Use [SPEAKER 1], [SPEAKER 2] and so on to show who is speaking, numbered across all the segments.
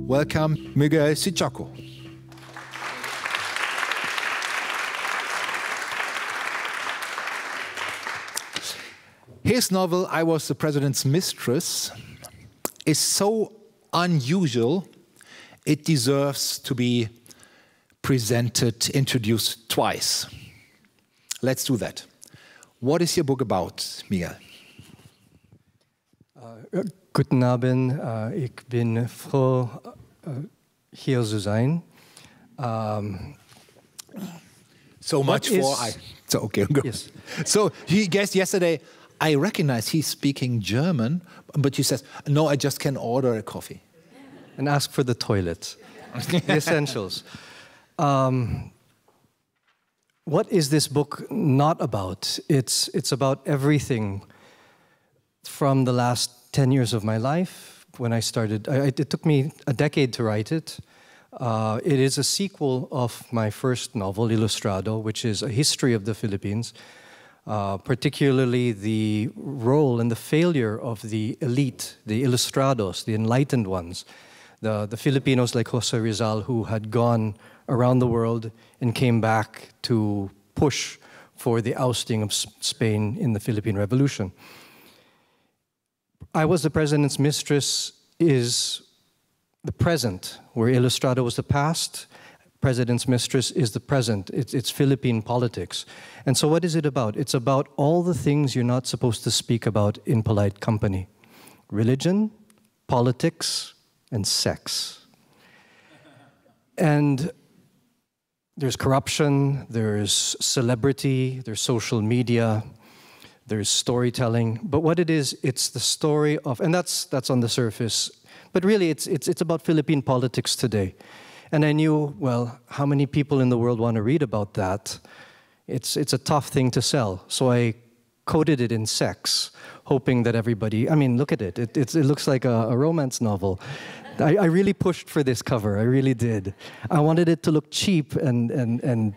[SPEAKER 1] welcome Miguel Syjuco. His novel, I Was the President's Mistress, is so unusual, it deserves to be presented, introduced twice. Let's do that. What is your book about, Miguel?
[SPEAKER 2] Guten Abend, ich bin froh, hier zu sein.
[SPEAKER 1] So much for... So, okay, go. Yes. So, he guessed yesterday, I recognize he's speaking German, but he says, no, I just can order a coffee.
[SPEAKER 2] And ask for the toilet. The essentials. What is this book not about? It's about everything from the last 10 years of my life when I started. It took me a decade to write it. It is a sequel of my first novel, Ilustrado, which is a history of the Philippines. Particularly the role and the failure of the elite, the ilustrados, the enlightened ones, the Filipinos like Jose Rizal who had gone around the world and came back to push for the ousting of Spain in the Philippine Revolution. I Was the President's Mistress is the present, where Ilustrado was the past. President's Mistress is the present. It's Philippine politics. And so what is it about? It's about all the things you're not supposed to speak about in polite company. Religion, politics, and sex. And there's corruption, there's celebrity, there's social media, there's storytelling. But what it is, it's the story of, and that's on the surface, but really it's about Philippine politics today. And I knew, well, how many people in the world want to read about that? It's a tough thing to sell. So I coded it in sex, hoping that everybody, I mean, look at it. It looks like a romance novel. I really pushed for this cover. I really did. I wanted it to look cheap and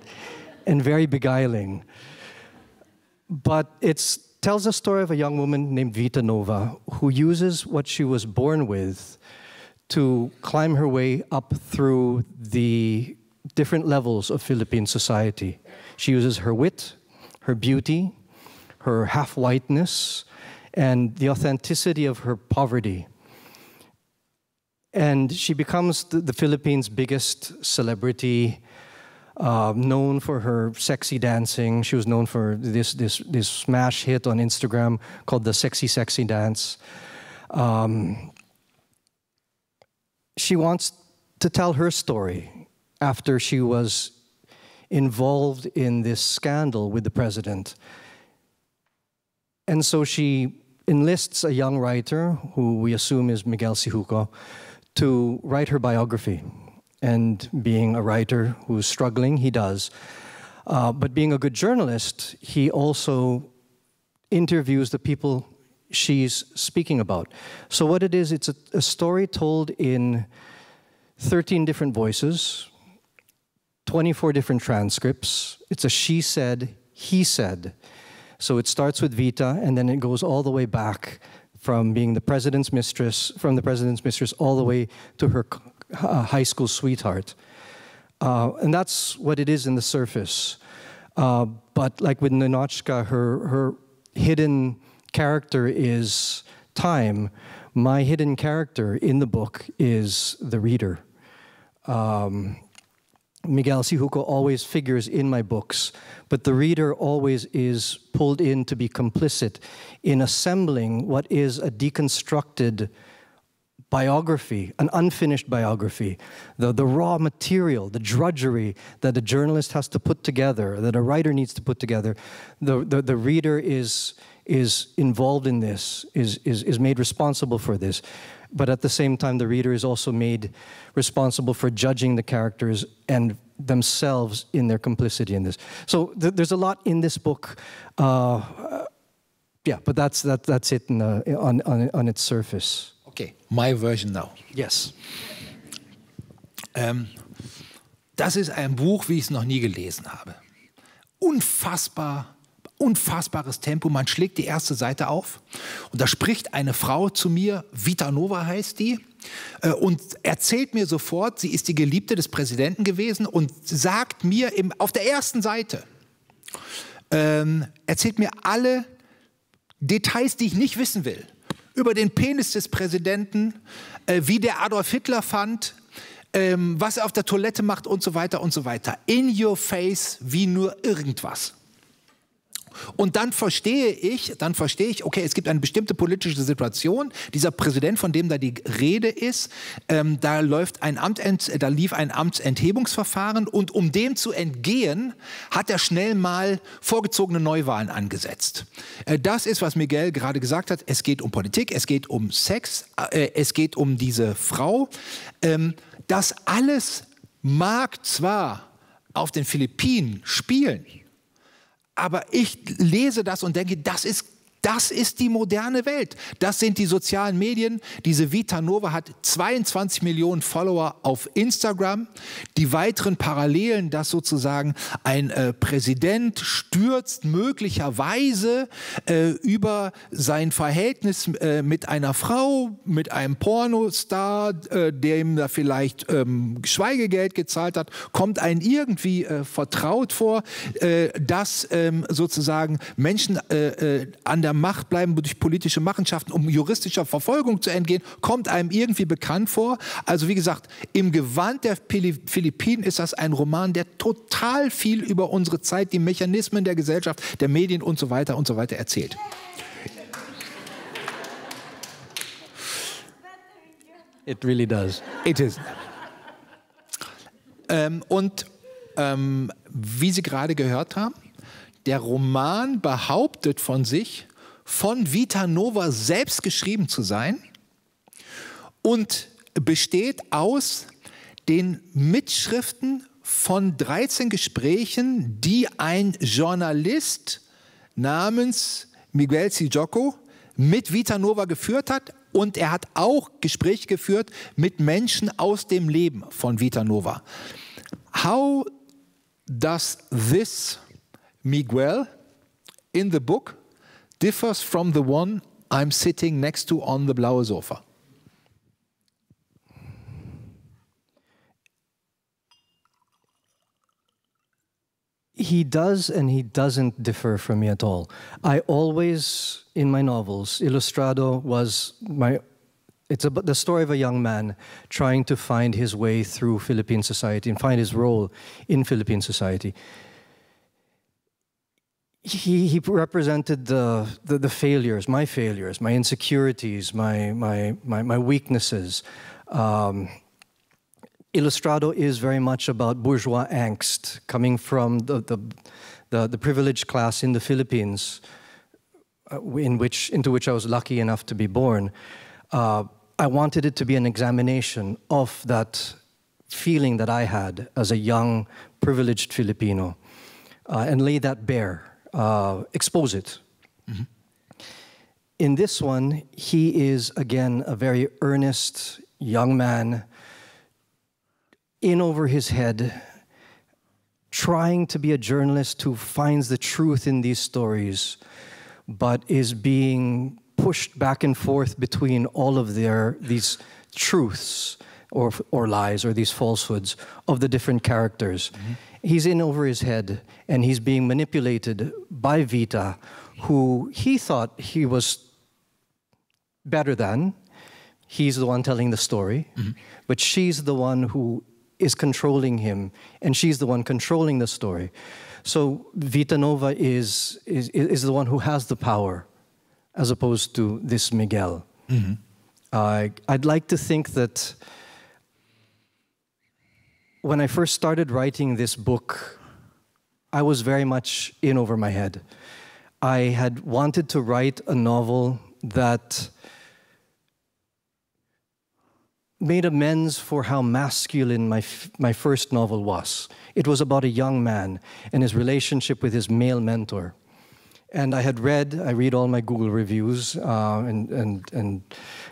[SPEAKER 2] very beguiling. But it tells the story of a young woman named Vita Nova who uses what she was born with to climb her way up through the different levels of Philippine society. She uses her wit, her beauty, her half-whiteness, and the authenticity of her poverty. And she becomes the Philippines' biggest celebrity, known for her sexy dancing. She was known for this smash hit on Instagram called the Sexy Sexy Dance. She wants to tell her story after she was involved in this scandal with the president. And so she enlists a young writer, who we assume is Miguel Syjuco, to write her biography. And being a writer who's struggling, he does. But being a good journalist, he also interviews the people she's speaking about. So what it is, it's a story told in 13 different voices, 24 different transcripts. It's a she said, he said. So it starts with Vita, and then it goes all the way back from being the president's mistress, all the way to her high school sweetheart. And that's what it is in the surface. But like with Ninochka, her hidden character is time. My hidden character in the book is the reader. Miguel Syjuco always figures in my books, but the reader always is pulled in to be complicit in assembling what is a deconstructed biography, an unfinished biography, the raw material, the drudgery that a journalist has to put together, that a writer needs to put together. The reader is involved in this, is made responsible for this. But at the same time, the reader is also made responsible for judging the characters and themselves in their complicity in this. So there's a lot in this book. Yeah, but that's it on its surface.
[SPEAKER 1] Okay, my version now.
[SPEAKER 2] Yes.
[SPEAKER 1] Das ist ein Buch, wie ich es noch nie gelesen habe. Unfassbar unfassbares Tempo. Man schlägt die erste Seite auf und da spricht eine Frau zu mir, Vita Nova heißt die, und erzählt mir sofort, sie ist die Geliebte des Präsidenten gewesen und sagt mir auf der ersten Seite, erzählt mir alle Details, die ich nicht wissen will, über den Penis des Präsidenten, wie der Adolf Hitler fand, was er auf der Toilette macht und so weiter und so weiter. In your face wie nur irgendwas. Und dann verstehe ich, okay, es gibt eine bestimmte politische Situation. Dieser Präsident, von dem da die Rede ist, da lief ein Amtsenthebungsverfahren und um dem zu entgehen, hat er schnell mal vorgezogene Neuwahlen angesetzt. Das ist, was Miguel gerade gesagt hat. Es geht um Politik, es geht um Sex, es geht um diese Frau. Das alles mag zwar auf den Philippinen spielen, aber ich lese das und denke, das ist die moderne Welt. Das sind die sozialen Medien. Diese Vita Nova hat 22 Millionen Follower auf Instagram. Die weiteren Parallelen, dass sozusagen ein Präsident stürzt möglicherweise über sein Verhältnis mit einer Frau, mit einem Pornostar, der ihm da vielleicht Schweigegeld gezahlt hat, kommt einem irgendwie vertraut vor, dass sozusagen Menschen an der Macht bleiben durch politische Machenschaften, um juristischer Verfolgung zu entgehen, kommt einem irgendwie bekannt vor. Also wie gesagt, im Gewand der Philippinen ist das ein Roman, der total viel über unsere Zeit, die Mechanismen der Gesellschaft, der Medien und so weiter erzählt.
[SPEAKER 2] It really does.
[SPEAKER 1] It is. Wie Sie gerade gehört haben, der Roman behauptet von sich, von Vita Nova selbst geschrieben zu sein und besteht aus den Mitschriften von 13 Gesprächen, die ein Journalist namens Miguel Syjuco mit Vita Nova geführt hat. Und er hat auch Gespräche geführt mit Menschen aus dem Leben von Vita Nova. How does this Miguel in the book differs from the one I'm sitting next to on the Blaue sofa?
[SPEAKER 2] He does and he doesn't differ from me at all. I always, in my novels, Ilustrado was it's about the story of a young man trying to find his way through Philippine society and find his role in Philippine society. He represented the failures, my insecurities, my weaknesses. Ilustrado is very much about bourgeois angst coming from the privileged class in the Philippines, into which I was lucky enough to be born. I wanted it to be an examination of that feeling that I had as a young, privileged Filipino, and lay that bare. Expose it. Mm-hmm. In this one, he is again a very earnest young man, in over his head, trying to be a journalist who finds the truth in these stories, but is being pushed back and forth between all of these truths or lies or these falsehoods of the different characters. Mm-hmm. He's in over his head, and he's being manipulated by Vita, who he thought he was better than. He's the one telling the story, mm-hmm. but she's the one who is controlling him, and she's the one controlling the story. So Vita Nova is the one who has the power, as opposed to this Miguel. Mm-hmm. I'd like to think that when I first started writing this book, I was very much in over my head. I had wanted to write a novel that made amends for how masculine my first novel was. It was about a young man and his relationship with his male mentor. And I read all my Google reviews and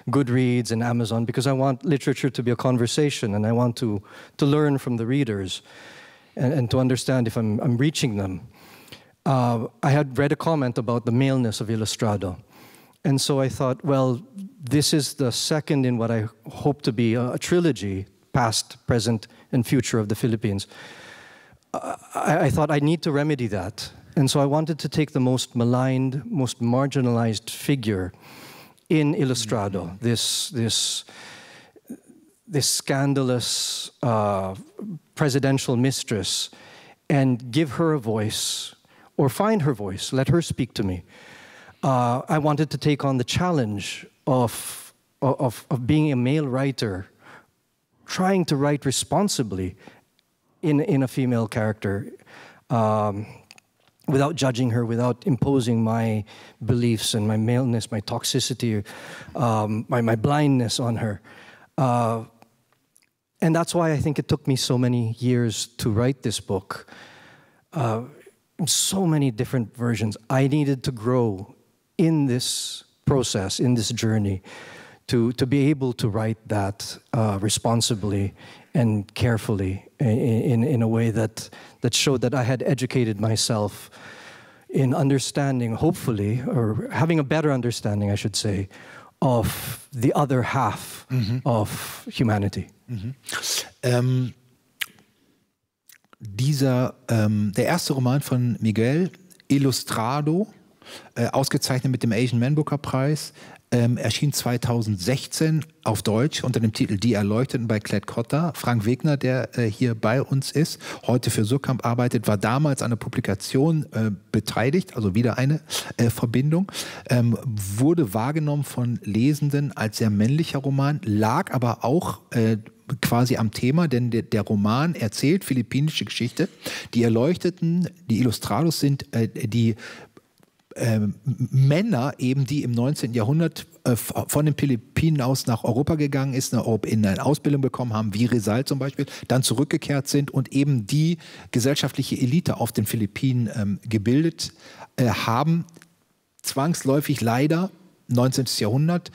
[SPEAKER 2] Goodreads and Amazon, because I want literature to be a conversation, and I want to learn from the readers and to understand if I'm reaching them. I had read a comment about the maleness of Ilustrado. And so I thought, well, this is the second in what I hope to be a trilogy, past, present, and future of the Philippines. I thought I need to remedy that. And so I wanted to take the most maligned, most marginalized figure in Ilustrado, this scandalous presidential mistress, and give her a voice, or find her voice, let her speak to me. I wanted to take on the challenge of being a male writer, trying to write responsibly in a female character, without judging her, without imposing my beliefs and my maleness, my toxicity, my blindness on her. And that's why I think it took me so many years to write this book. So many different versions. I needed to grow in this process, in this journey, to be able to write that responsibly and carefully in a way that showed that I had educated myself in understanding, hopefully, or having a better understanding, I should say, of the other half of humanity.
[SPEAKER 1] Der erste Roman von Miguel, Ilustrado, ausgezeichnet mit dem Asian Man Booker Preis, erschien 2016 auf Deutsch unter dem Titel Die Erleuchteten bei Klett-Cotta. Frank Wegner, der hier bei uns ist, heute für Surkamp arbeitet, war damals an der Publikation beteiligt, also wieder eine Verbindung, wurde wahrgenommen von Lesenden als sehr männlicher Roman, lag aber auch quasi am Thema, denn der Roman erzählt philippinische Geschichte. Die Erleuchteten, die Illustrados sind die Männer eben, die im 19. Jahrhundert von den Philippinen aus nach Europa gegangen ist, in eine Ausbildung bekommen haben, wie Rizal zum Beispiel, dann zurückgekehrt sind und eben die gesellschaftliche Elite auf den Philippinen gebildet haben. Zwangsläufig leider, 19. Jahrhundert,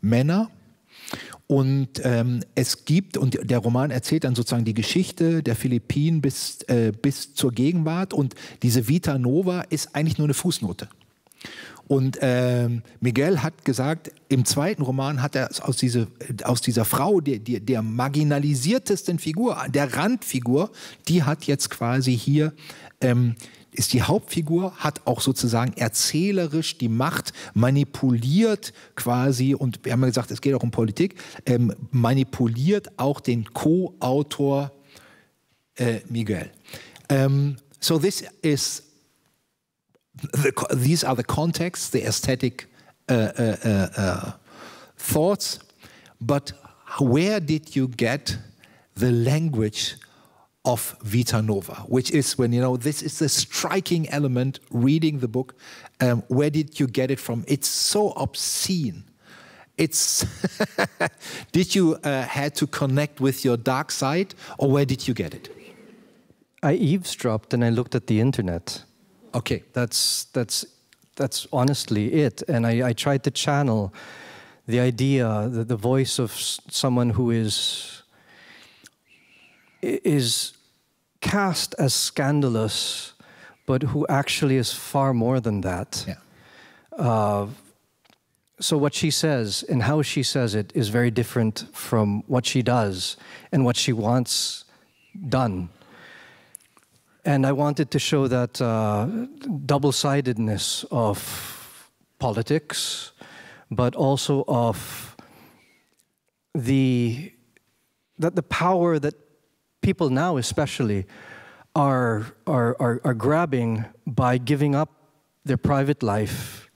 [SPEAKER 1] Männer. Und es gibt, und der Roman erzählt dann sozusagen die Geschichte der Philippinen bis zur Gegenwart, und diese Vita Nova ist eigentlich nur eine Fußnote. Und Miguel hat gesagt, im zweiten Roman hat er aus dieser Frau, der marginalisiertesten Figur, der Randfigur, die hat jetzt quasi hier ist die Hauptfigur, hat auch sozusagen erzählerisch die Macht, manipuliert quasi, und wir haben ja gesagt, es geht auch um Politik, manipuliert auch den Co-Autor Miguel. So these are the contexts, the aesthetic thoughts, but where did you get the language of Vita Nova, which is when, you know, this is the striking element reading the book. Where did you get it from? It's so obscene. It's did you had to connect with your dark side, or where did you get it?
[SPEAKER 2] I eavesdropped and I looked at the internet.
[SPEAKER 1] Okay,
[SPEAKER 2] that's honestly it. And I tried to channel the idea, the voice of someone who is cast as scandalous, but who actually is far more than that.
[SPEAKER 1] Yeah.
[SPEAKER 2] So what she says and how she says it is very different from what she does and what she wants done. And I wanted to show that double-sidedness of politics, but also of the power that people now especially are grabbing by giving up their private life,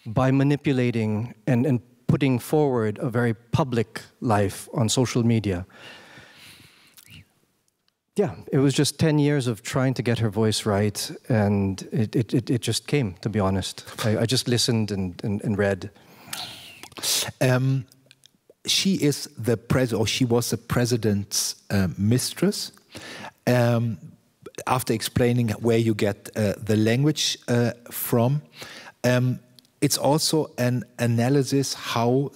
[SPEAKER 2] by manipulating and putting forward a very public life on social media. Yeah, it was just 10 years of trying to get her voice right, and it just came, to be honest. I just listened and read.
[SPEAKER 1] She is the president, or she was the president's mistress. After explaining where you get the language from, it's also an analysis how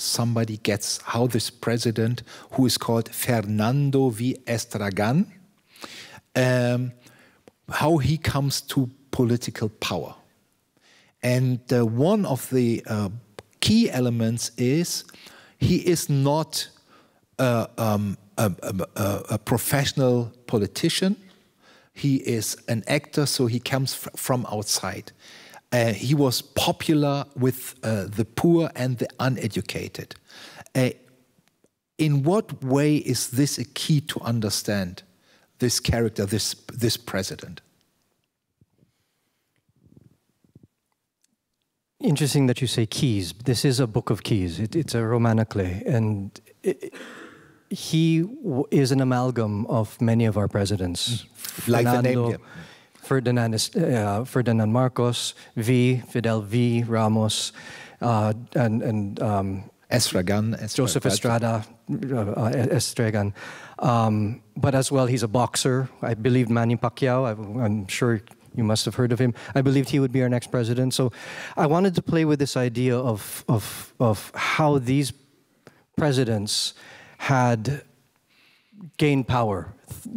[SPEAKER 1] this president, who is called Fernando V. Estragan, how he comes to political power. And one of the key elements is he is not a professional politician. He is an actor, so he comes from outside. He was popular with the poor and the uneducated. In what way is this a key to understand this character, this president?
[SPEAKER 2] Interesting that you say keys. This is a book of keys. It's a romanaclé, and he is an amalgam of many of our presidents.
[SPEAKER 1] Like the name.
[SPEAKER 2] Ferdinand Marcos, Fidel V, Ramos, and
[SPEAKER 1] Estragan,
[SPEAKER 2] Joseph Estrada, Estregan. But as well, he's a boxer. I believe Manny Pacquiao. I'm sure you must have heard of him. I believed he would be our next president. So I wanted to play with this idea of how these presidents had gained power,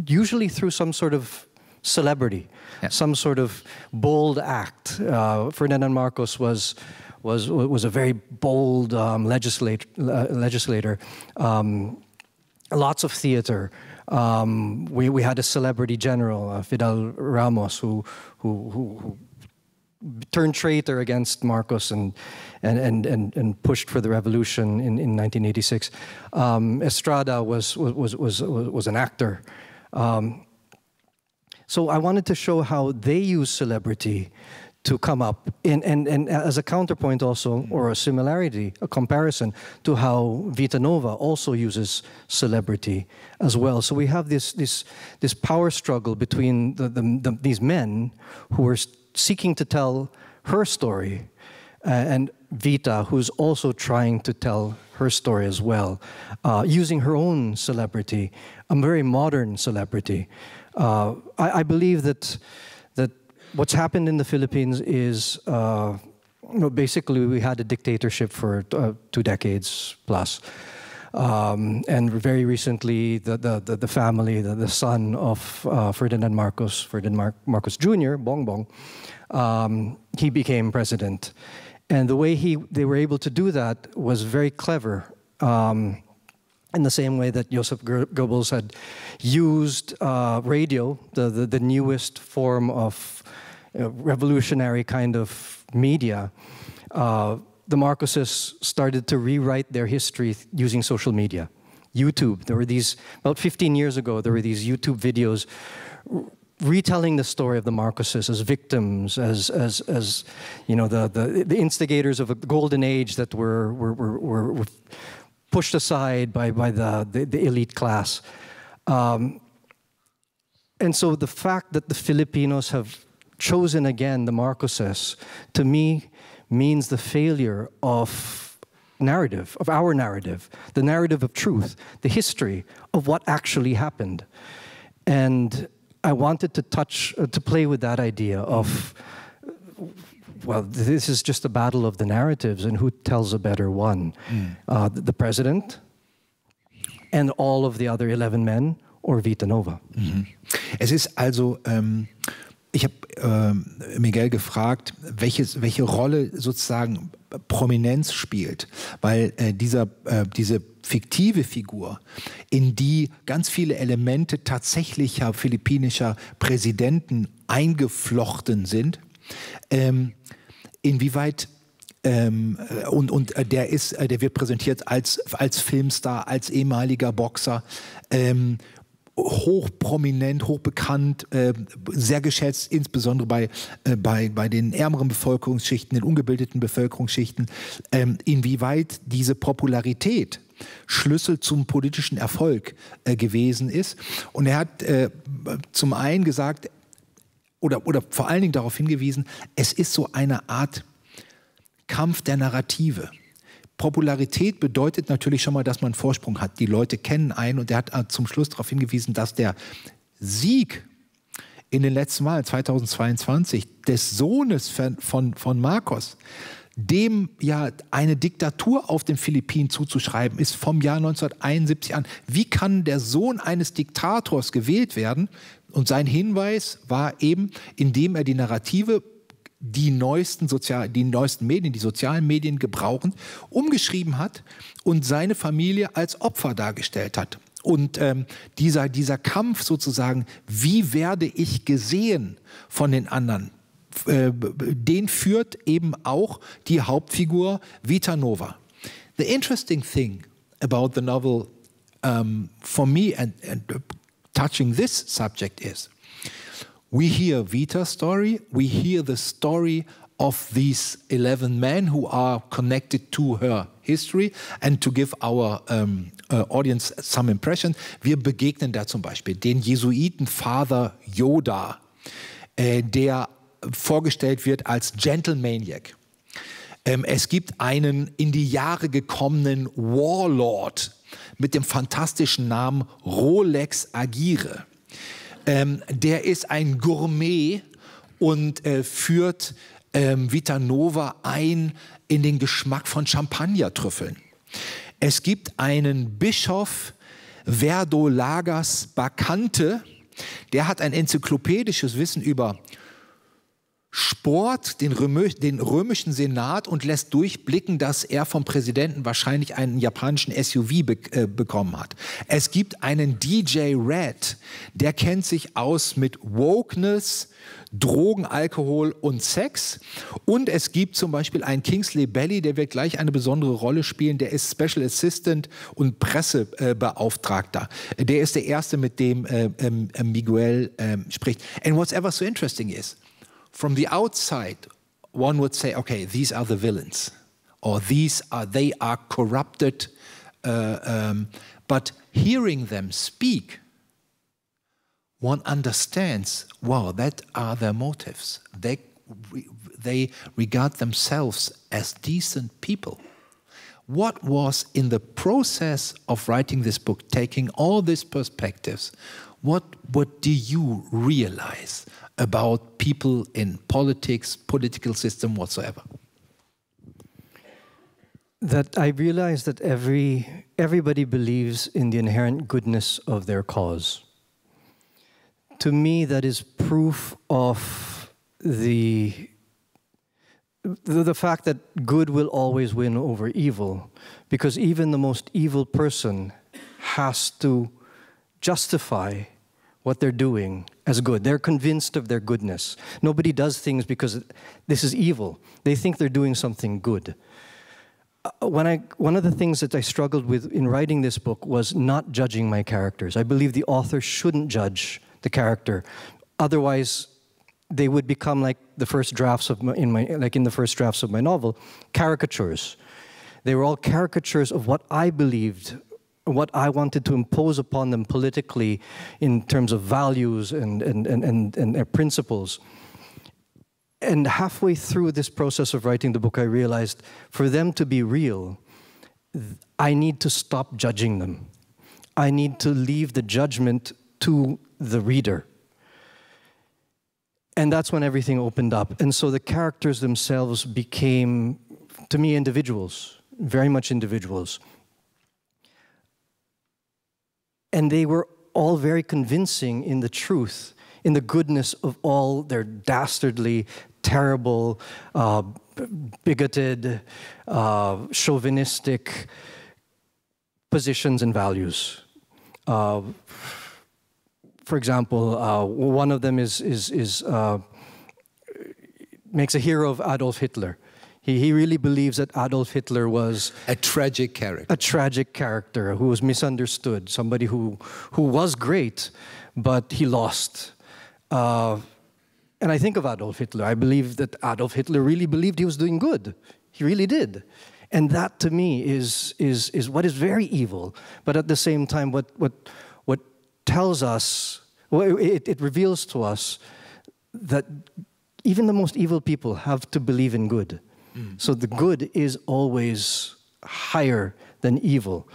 [SPEAKER 2] usually through some sort of celebrity, some sort of bold act. Ferdinand Marcos was a very bold legislator. Lots of theater. We had a celebrity general, Fidel Ramos, who turned traitor against Marcos and pushed for the revolution in 1986. Estrada was an actor. So I wanted to show how they use celebrity to come up, and as a counterpoint also, or a similarity, a comparison to how Vita Nova also uses celebrity as well. So we have this power struggle between these men who are seeking to tell her story, and Vita, who's also trying to tell her story as well, using her own celebrity, a very modern celebrity. I believe that what's happened in the Philippines is, basically we had a dictatorship for 2 decades plus. And very recently, the family, the son of Ferdinand Marcos Jr., Bongbong, he became president. And the way they were able to do that was very clever. In the same way that Joseph Goebbels had used radio, the newest form of revolutionary kind of media, the Marcoses started to rewrite their history using social media. YouTube, there were these, about 15 years ago, there were these YouTube videos retelling the story of the Marcoses as victims, as you know, the instigators of a golden age that were pushed aside by the elite class. And so the fact that the Filipinos have chosen again the Marcoses, to me, means the failure of narrative, of our narrative, the narrative of truth, the history of what actually happened. And I wanted to play with that idea of, well, this is just a battle of the narratives and who tells a better one. The president and all of the other 11 men or Vita Nova.
[SPEAKER 1] Es ist also, ich habe Miguel gefragt, welche Rolle sozusagen Prominenz spielt, weil diese fiktive Figur, in die ganz viele Elemente tatsächlicher philippinischer Präsidenten eingeflochten sind, inwieweit und der wird präsentiert als Filmstar, als ehemaliger Boxer, hochprominent, hochbekannt, sehr geschätzt, insbesondere bei den ärmeren Bevölkerungsschichten, den ungebildeten Bevölkerungsschichten, inwieweit diese Popularität Schlüssel zum politischen Erfolg gewesen ist. Und er hat zum einen gesagt, oder vor allen Dingen darauf hingewiesen, es ist so eine Art Kampf der Narrative. Popularität bedeutet natürlich schon mal, dass man einen Vorsprung hat. Die Leute kennen einen, und er hat zum Schluss darauf hingewiesen, dass der Sieg in den letzten Wahlen 2022 des Sohnes von Marcos, dem ja eine Diktatur auf den Philippinen zuzuschreiben ist, vom Jahr 1971 an. Wie kann der Sohn eines Diktators gewählt werden? Und sein Hinweis war eben, indem er die Narrative, die neuesten Medien, die sozialen Medien gebrauchend, umgeschrieben hat und seine Familie als Opfer dargestellt hat. Und dieser Kampf sozusagen, wie werde ich gesehen von den anderen, den führt eben auch die Hauptfigur Vita Nova. The interesting thing about the novel for me and touching this subject is, we hear Vita's story, we hear the story of these 11 men who are connected to her history, and to give our audience some impression, wir begegnen da zum Beispiel den Jesuiten Father Yoda, der vorgestellt wird als Gentlemaniac. Es gibt einen in die Jahre gekommenen Warlord mit dem fantastischen Namen Rolex Agire. Der ist ein Gourmet und führt Vita Nova ein in den Geschmack von Champagnertrüffeln. Es gibt einen Bischof Verdolagas Bacante, der hat ein enzyklopädisches Wissen über Sport, den römischen Senat, und lässt durchblicken, dass er vom Präsidenten wahrscheinlich einen japanischen SUV bekommen hat. Es gibt einen DJ Red, der kennt sich aus mit Wokeness, Drogen, Alkohol und Sex. Und es gibt zum Beispiel einen Kingsley Belly, der wird gleich eine besondere Rolle spielen. Der ist Special Assistant und Pressebeauftragter. Der ist der Erste, mit dem Miguel spricht. And what's ever so interesting is, from the outside, one would say, okay, these are the villains, or they are corrupted. But hearing them speak, one understands, wow, that are their motives. They regard themselves as decent people. What was in the process of writing this book, taking all these perspectives, what do you realize about people in politics, political system whatsoever?
[SPEAKER 2] That I realize that everybody believes in the inherent goodness of their cause. To me, that is proof of the fact that good will always win over evil, because even the most evil person has to justify what they're doing as good. They're convinced of their goodness. Nobody does things because this is evil. They think they're doing something good. One of the things that I struggled with in writing this book was not judging my characters. I believe the author shouldn't judge the character. Otherwise, they would become like the first drafts of in the first drafts of my novel, caricatures. They were all caricatures of what I believed, what I wanted to impose upon them politically in terms of values and principles. And halfway through this process of writing the book, I realized for them to be real, I need to stop judging them. I need to leave the judgment to the reader. And that's when everything opened up. And so the characters themselves became, to me, individuals, very much individuals. And they were all very convincing in the truth, in the goodness of all their dastardly, terrible, bigoted, chauvinistic positions and values. For example, one of them makes a hero of Adolf Hitler. He really believes that Adolf Hitler was
[SPEAKER 1] a tragic character.
[SPEAKER 2] A tragic character who was misunderstood, somebody who was great, but he lost. And I think of Adolf Hitler. I believe that Adolf Hitler really believed he was doing good. He really did. And that, to me, is what is very evil. But at the same time, what tells us, well, it reveals to us that even the most evil people have to believe in good. So the good is always higher than evil.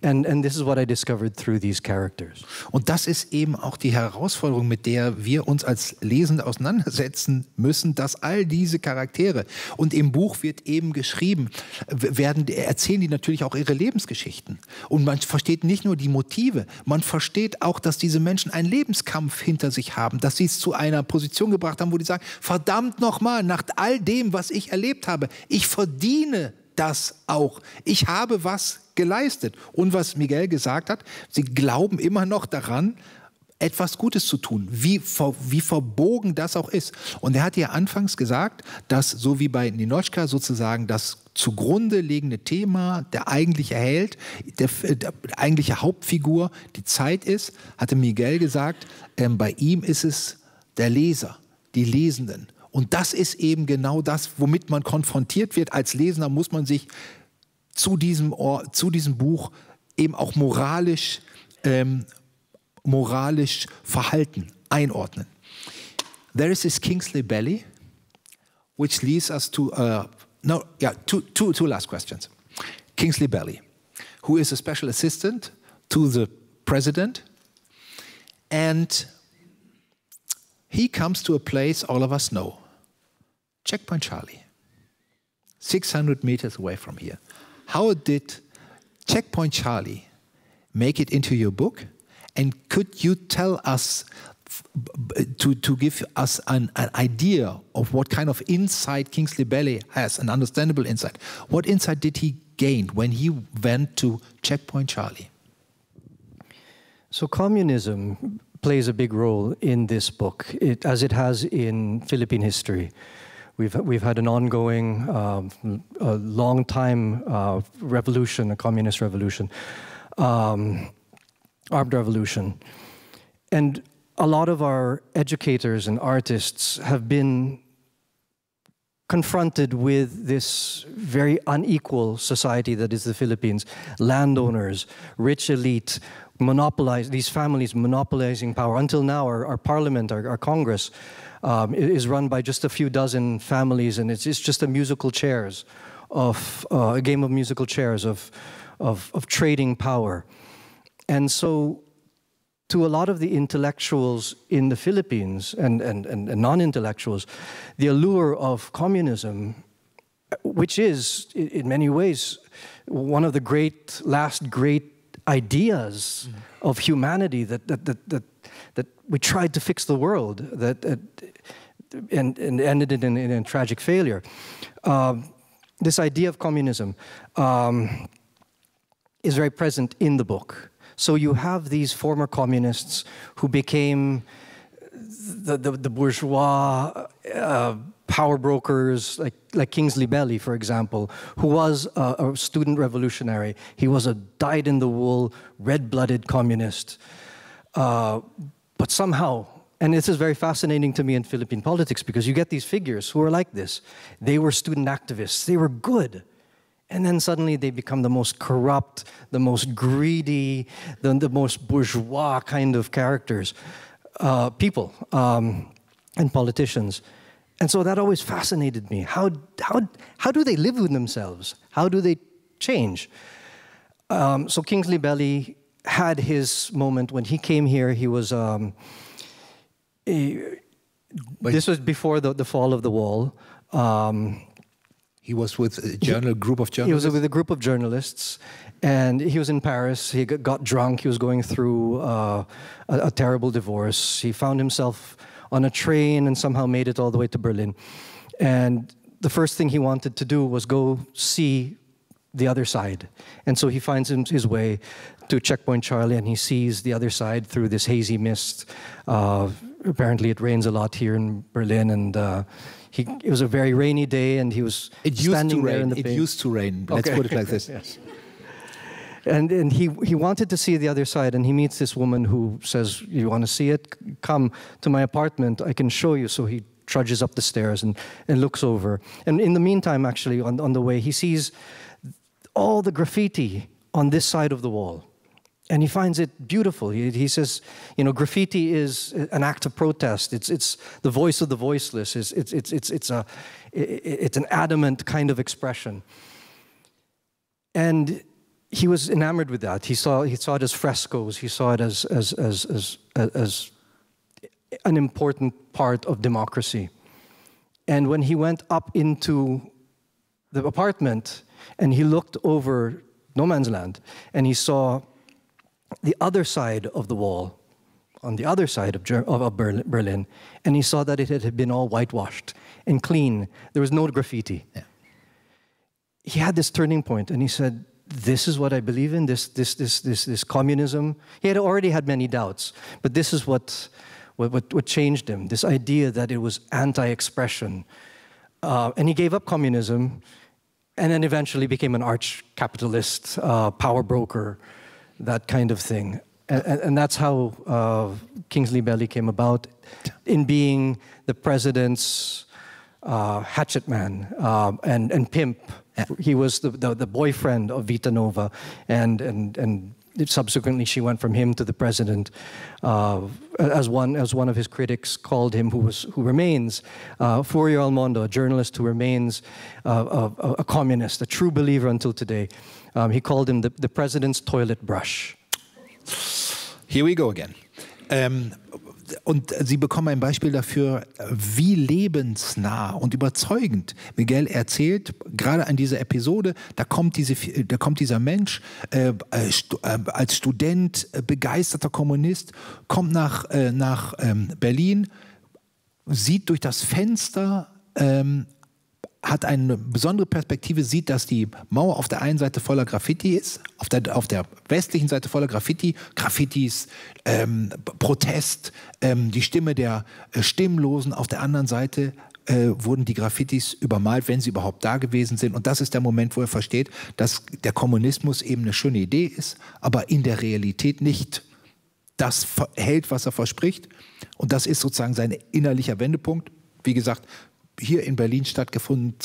[SPEAKER 2] And this is what I discovered through these characters.
[SPEAKER 1] Und das ist eben auch die Herausforderung, mit der wir uns als Lesende auseinandersetzen müssen, dass all diese Charaktere, und im Buch wird eben geschrieben, erzählen die natürlich auch ihre Lebensgeschichten. Und man versteht nicht nur die Motive, man versteht auch, dass diese Menschen einen Lebenskampf hinter sich haben, dass sie es zu einer Position gebracht haben, wo die sagen, verdammt nochmal, nach all dem, was ich erlebt habe, ich verdiene das auch. Ich habe was geleistet. Und was Miguel gesagt hat, sie glauben immer noch daran, etwas Gutes zu tun, wie verbogen das auch ist. Und er hat ja anfangs gesagt, dass so wie bei Ninotchka sozusagen das zugrunde liegende Thema, der eigentliche Held, der eigentliche Hauptfigur, die Zeit ist, hatte Miguel gesagt, bei ihm ist es der Leser, die Lesenden. Und das ist eben genau das, womit man konfrontiert wird. Als Lesender muss man sich zu diesem Buch eben auch moralisch verhalten, einordnen. There is this Kingsley Belly, which leads us to two last questions. Kingsley Belly, who is a special assistant to the president, and he comes to a place all of us know, Checkpoint Charlie, 600 meters away from here. How did Checkpoint Charlie make it into your book? And could you tell us, to give us an idea of what kind of insight Kingsley Belly has, an understandable insight? What insight did he gain when he went to Checkpoint Charlie?
[SPEAKER 2] So communism plays a big role in this book, as it has in Philippine history. We've had an ongoing, a long time revolution, a communist revolution, armed revolution. And a lot of our educators and artists have been confronted with this very unequal society that is the Philippines. Landowners, rich elite, these families monopolizing power. Until now, our parliament, our Congress, is run by just a few dozen families, and it's just a a game of musical chairs of trading power. And so, to a lot of the intellectuals in the Philippines and non-intellectuals, the allure of communism, which is in many ways one of the last great ideas of humanity that we tried to fix the world, and ended in a tragic failure. This idea of communism is very present in the book. So you have these former communists who became the bourgeois power brokers, like Kingsley Belly, for example, who was a student revolutionary. He was a dyed-in-the-wool, red-blooded communist. But somehow, and this is very fascinating to me in Philippine politics, because you get these figures who are like this. They were student activists. They were good. And then suddenly they become the most corrupt, the most greedy, the most bourgeois kind of characters, people, and politicians. And so that always fascinated me. How do they live with themselves? How do they change? So Kingsley Belly had his moment when he came here. He was this was before the fall of the wall.
[SPEAKER 1] He was with a group of journalists?
[SPEAKER 2] He was with a group of journalists, and he was in Paris. He got drunk. He was going through a terrible divorce. He found himself on a train and somehow made it all the way to Berlin. And the first thing he wanted to do was go see the other side. And so he finds his way to Checkpoint Charlie, and he sees the other side through this hazy mist. Apparently it rains a lot here in Berlin, and it was a very rainy day, and he was standing there in the
[SPEAKER 1] It used to rain. Let's put it like this.
[SPEAKER 2] Yes. And he wanted to see the other side, and he meets this woman who says, "You want to see it? Come to my apartment. I can show you." So he trudges up the stairs and looks over. And in the meantime, actually, on the way, he sees all the graffiti on this side of the wall. And he finds it beautiful. He says, graffiti is an act of protest. It's the voice of the voiceless. It's an adamant kind of expression. And he was enamored with that. He saw it as frescoes. He saw it as an important part of democracy. And when he went up into the apartment and he looked over no man's land and he saw the other side of the wall, on the other side of Berlin, and he saw that it had been all whitewashed and clean. There was no graffiti. Yeah. He had this turning point, and he said, "This is what I believe in. This communism." He had already had many doubts, but this is what changed him. This idea that it was anti-expression, and he gave up communism, and then eventually became an arch capitalist, power broker, that kind of thing. And that's how Kingsley Belly came about, in being the president's hatchet man and pimp. He was the boyfriend of Vita Nova, and subsequently she went from him to the president, as one of his critics called him, who remains Furio Almondo, a journalist who remains a communist, a true believer until today. He called him the president's toilet brush.
[SPEAKER 1] Here we go again. Und Sie bekommen ein Beispiel dafür, wie lebensnah und überzeugend Miguel erzählt, gerade an dieser Episode, da kommt dieser Mensch als Student, begeisterter Kommunist, kommt nach Berlin, sieht durch das Fenster, hat eine besondere Perspektive, sieht, dass die Mauer auf der einen Seite voller Graffiti ist, auf der westlichen Seite voller Graffitis, Protest, die Stimme der Stimmlosen. Auf der anderen Seite wurden die Graffitis übermalt, wenn sie überhaupt da gewesen sind. Und das ist der Moment, wo er versteht, dass der Kommunismus eben eine schöne Idee ist, aber in der Realität nicht das hält, was er verspricht. Und das ist sozusagen sein innerlicher Wendepunkt. Wie gesagt, hier in Berlin stattgefunden,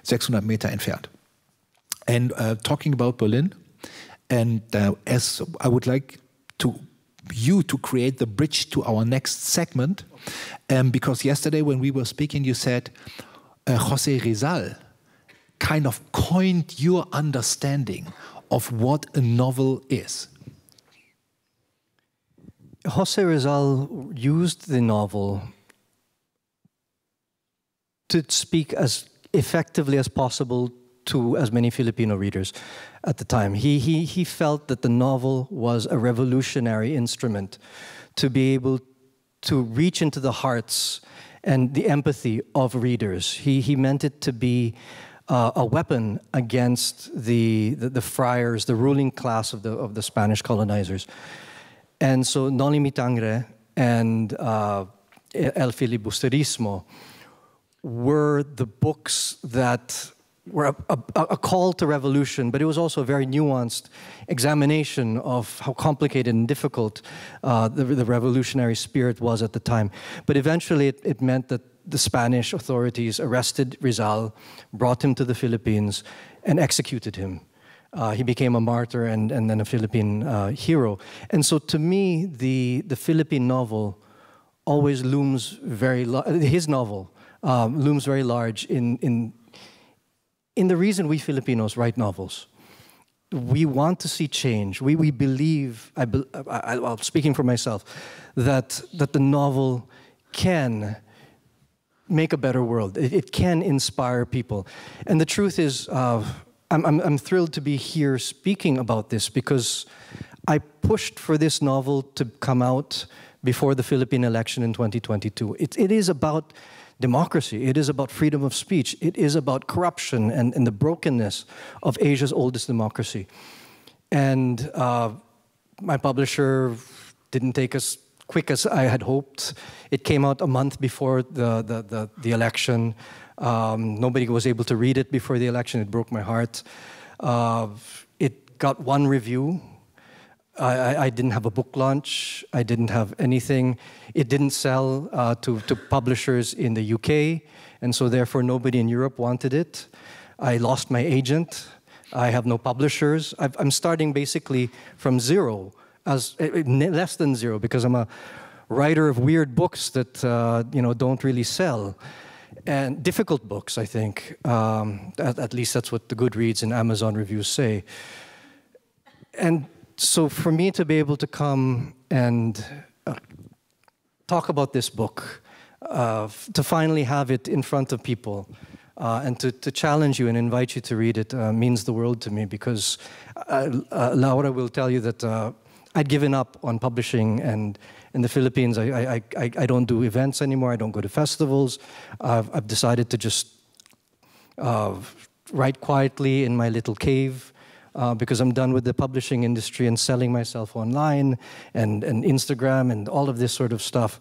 [SPEAKER 1] 600 Meter entfernt. And talking about Berlin, and as I would like you to create the bridge to our next segment, because yesterday when we were speaking, you said José Rizal kind of coined your understanding of what a novel is.
[SPEAKER 2] José Rizal used the novel to speak as effectively as possible to as many Filipino readers at the time. He felt that the novel was a revolutionary instrument to be able to reach into the hearts and the empathy of readers. He meant it to be a weapon against the friars, the ruling class of the Spanish colonizers. And so Noli Me Tangere and El Filibusterismo were the books that were a call to revolution, but it was also a very nuanced examination of how complicated and difficult the revolutionary spirit was at the time. But eventually it meant that the Spanish authorities arrested Rizal, brought him to the Philippines, and executed him. He became a martyr and then a Philippine hero. And so to me, the Philippine novel always looms his novel looms very large in the reason we Filipinos write novels. We want to see change. We believe, well, speaking for myself, that the novel can make a better world. It can inspire people. And the truth is, I'm thrilled to be here speaking about this because I pushed for this novel to come out before the Philippine election in 2022. It is about democracy. It is about freedom of speech. It is about corruption and the brokenness of Asia's oldest democracy. And my publisher didn't take as quick as I had hoped. It came out a month before the election. Nobody was able to read it before the election. It broke my heart. It got one review. I didn't have a book launch. I didn't have anything. It didn't sell to publishers in the UK, and so therefore nobody in Europe wanted it. I lost my agent. I have no publishers. I'm starting basically from zero, as less than zero, because I'm a writer of weird books that don't really sell. and difficult books, I think. At least that's what the Goodreads and Amazon reviews say. And so for me to be able to come and talk about this book, to finally have it in front of people, and to challenge you and invite you to read it means the world to me, because Laura will tell you that I'd given up on publishing, and in the Philippines I don't do events anymore, I don't go to festivals. I've decided to just write quietly in my little cave, because I'm done with the publishing industry and selling myself online and Instagram and all of this sort of stuff.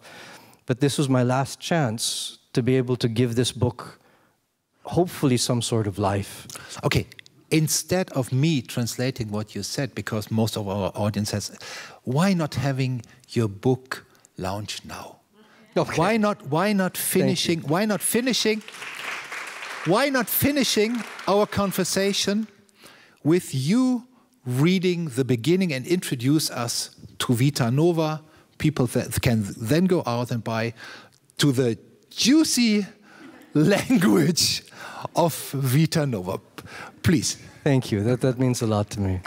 [SPEAKER 2] But this was my last chance to be able to give this book hopefully some sort of life.
[SPEAKER 1] Okay, instead of me translating what you said, because most of our audience has, why not having your book launch now? Okay. Why not finishing our conversation with you reading the beginning and introduce us to Vita Nova? People that can then go out and buy, to the juicy language of Vita Nova. Please.
[SPEAKER 2] Thank you. That means a lot to me.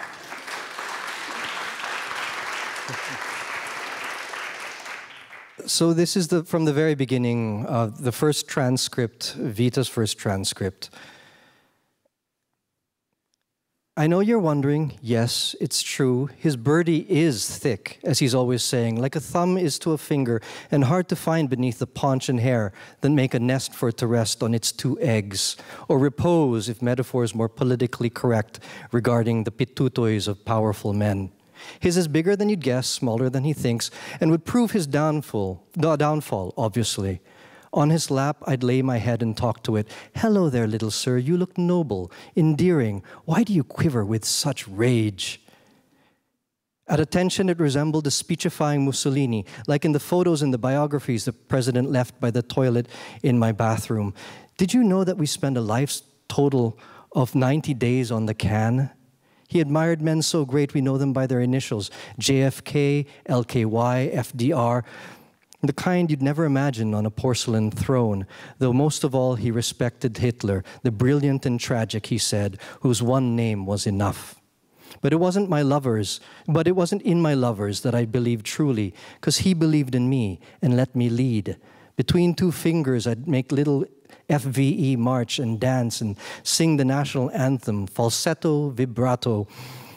[SPEAKER 2] So this is from the very beginning, the first transcript, Vita's first transcript. I know you're wondering, yes, it's true, his birdie is thick, as he's always saying, like a thumb is to a finger, and hard to find beneath the paunch and hair that make a nest for it to rest on its 2 eggs, or repose, if metaphor is more politically correct, regarding the pitutoys of powerful men. His is bigger than you'd guess, smaller than he thinks, and would prove his downfall, obviously. On his lap, I'd lay my head and talk to it. Hello there, little sir, you look noble, endearing. Why do you quiver with such rage? At attention, it resembled a speechifying Mussolini, like in the photos and the biographies the president left by the toilet in my bathroom. Did you know that we spend a life's total of 90 days on the can? He admired men so great we know them by their initials, JFK, LKY, FDR, the kind you'd never imagine on a porcelain throne, though most of all he respected Hitler, the brilliant and tragic, he said, whose one name was enough. But it wasn't in my lovers that I believed truly, because he believed in me and let me lead. Between 2 fingers I'd make little FVE march and dance and sing the national anthem, falsetto, vibrato,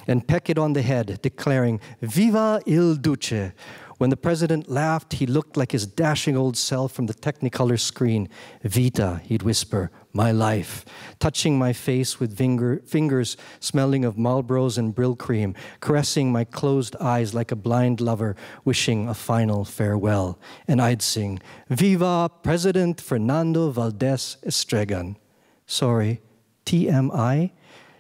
[SPEAKER 2] and peck it on the head, declaring, Viva il Duce. When the president laughed, he looked like his dashing old self from the Technicolor screen. Vita, he'd whisper, my life, touching my face with fingers smelling of Marlboros and Brill cream, caressing my closed eyes like a blind lover wishing a final farewell. And I'd sing, Viva President Fernando Valdez Estregan. Sorry, TMI?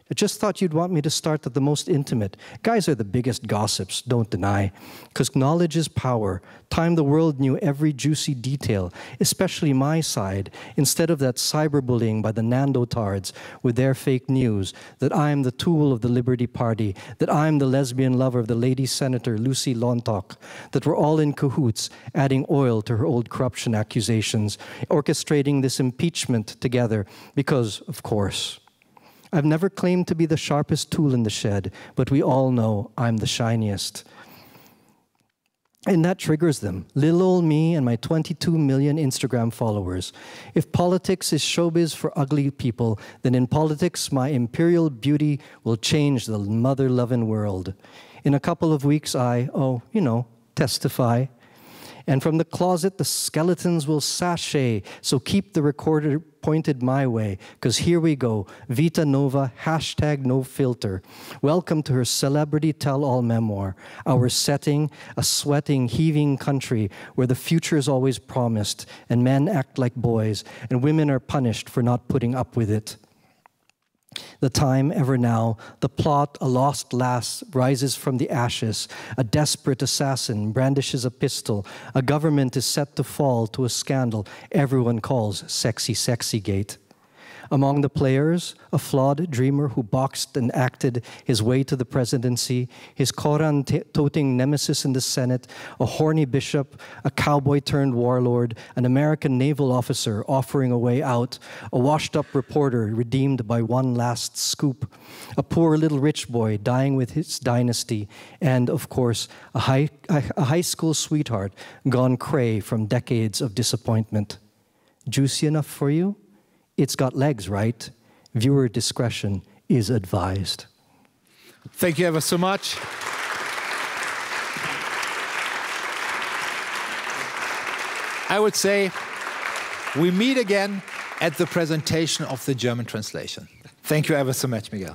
[SPEAKER 2] I just thought you'd want me to start at the most intimate. Guys are the biggest gossips, don't deny. Because knowledge is power. Time the world knew every juicy detail, especially my side, instead of that cyberbullying by the Nandotards with their fake news, that I'm the tool of the Liberty Party, that I'm the lesbian lover of the lady senator Lucy Lontoc, that we're all in cahoots, adding oil to her old corruption accusations, orchestrating this impeachment together, because, of course, I've never claimed to be the sharpest tool in the shed, but we all know I'm the shiniest. And that triggers them. Little old me and my 22 million Instagram followers. If politics is showbiz for ugly people, then in politics, my imperial beauty will change the mother-loving world. In a couple of weeks, testify. And from the closet, the skeletons will sashay. So keep the recorder pointed my way, because here we go. Vita Nova, #NoFilter. Welcome to her celebrity tell-all memoir. Our setting, a sweating, heaving country where the future is always promised, and men act like boys, and women are punished for not putting up with it. The time, ever now, the plot, a lost lass rises from the ashes, a desperate assassin brandishes a pistol, a government is set to fall to a scandal everyone calls Sexy Sexy Gate. Among the players, a flawed dreamer who boxed and acted his way to the presidency, his Koran-toting nemesis in the Senate, a horny bishop, a cowboy-turned-warlord, an American naval officer offering a way out, a washed-up reporter redeemed by one last scoop, a poor little rich boy dying with his dynasty, and, of course, a high school sweetheart gone cray from decades of disappointment. Juicy enough for you? It's got legs, right? Viewer discretion is advised.
[SPEAKER 1] Thank you ever so much. I would say we meet again at the presentation of the German translation. Thank you ever so much, Miguel.